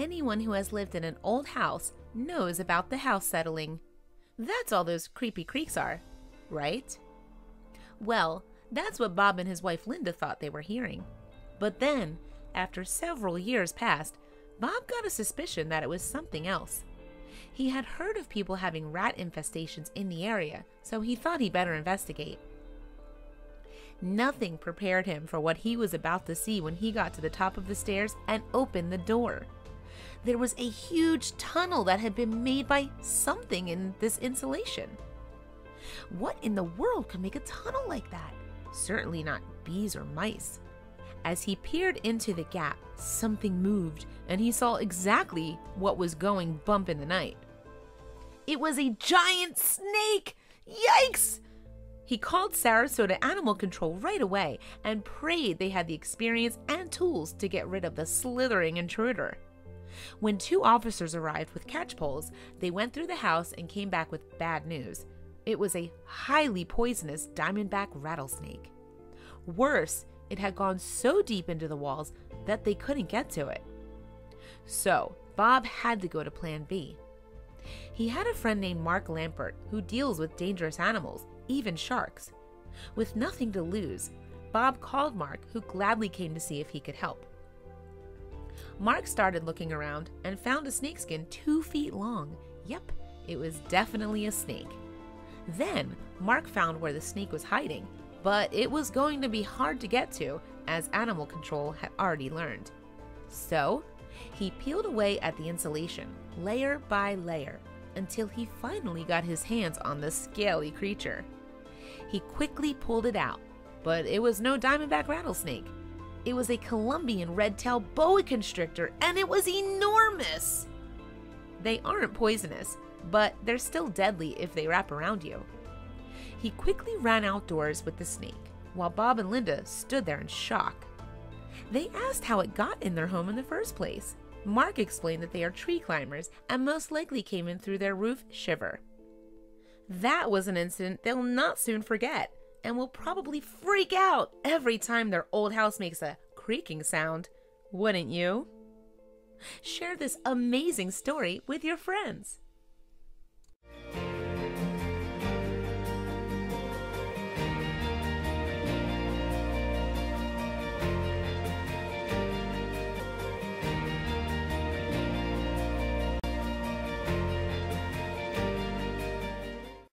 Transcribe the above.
anyone who has lived in an old house knows about the house settling. That's all those creepy creaks are, right? Well, that's what Bob and his wife Linda thought they were hearing. But then, after several years passed, Bob got a suspicion that it was something else. He had heard of people having rat infestations in the area, so he thought he'd better investigate. Nothing prepared him for what he was about to see when he got to the top of the stairs and opened the door. There was a huge tunnel that had been made by something in this insulation. What in the world could make a tunnel like that? Certainly not bees or mice. As he peered into the gap, something moved, and he saw exactly what was going bump in the night. It was a giant snake! Yikes! He called Sarasota Animal Control right away and prayed they had the experience and tools to get rid of the slithering intruder. When 2 officers arrived with catch poles, they went through the house and came back with bad news. It was a highly poisonous diamondback rattlesnake. Worse, it had gone so deep into the walls that they couldn't get to it. So, Bob had to go to Plan B. He had a friend named Mark Lampert who deals with dangerous animals, even sharks. With nothing to lose, Bob called Mark, who gladly came to see if he could help. Mark started looking around and found a snakeskin 2 feet long. Yep, it was definitely a snake. Then, Mark found where the snake was hiding, but it was going to be hard to get to, as animal control had already learned. So, he peeled away at the insulation, layer by layer, until he finally got his hands on the scaly creature. He quickly pulled it out, but it was no diamondback rattlesnake. It was a Colombian red-tailed boa constrictor, and it was enormous! They aren't poisonous, but they're still deadly if they wrap around you. He quickly ran outdoors with the snake, while Bob and Linda stood there in shock. They asked how it got in their home in the first place. Mark explained that they are tree climbers and most likely came in through their roof shiver. That was an incident they'll not soon forget, and will probably freak out every time their old house makes a creaking sound. Wouldn't you? Share this amazing story with your friends.